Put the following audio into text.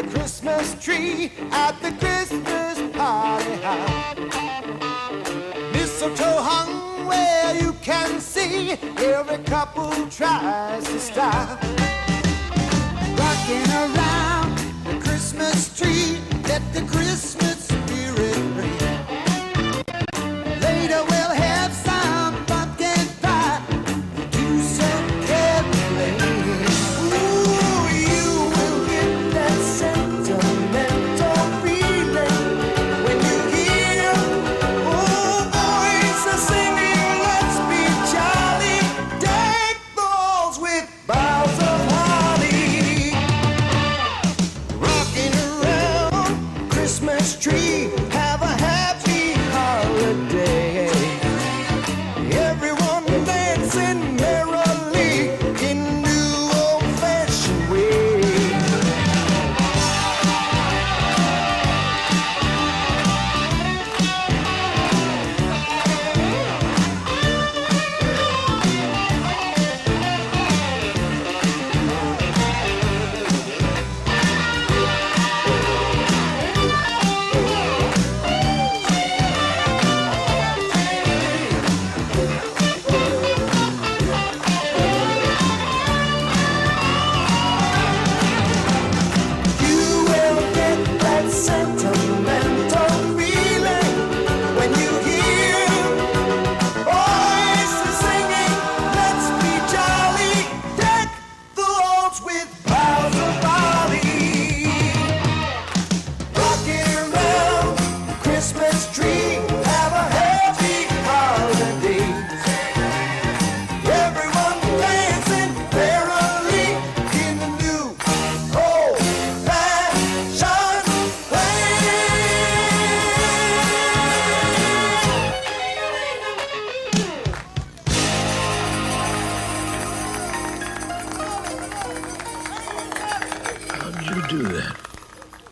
the Christmas tree at the Christmas party hop. Mistletoe hung where you can see, every couple tries to stop. Rocking around the Christmas tree, let the Christmas spirit ring. Later we'll have some pumpkin pie, do some caroling. Ooh, you will get that sentimental feeling when you hear, oh, voices singing, let's be jolly, deck the halls with boughs of holly. Rocking around Christmas tree, have a happy holiday. Everyone dancing merrily in new old-fashioned way. You will get that sentimental feeling when you hear voices singing, let's be jolly, deck the halls with boughs of holly. Rocking around the Christmas tree, have a happy holiday. Everyone dancing merrily in the new old-fashioned way. How'd you do that?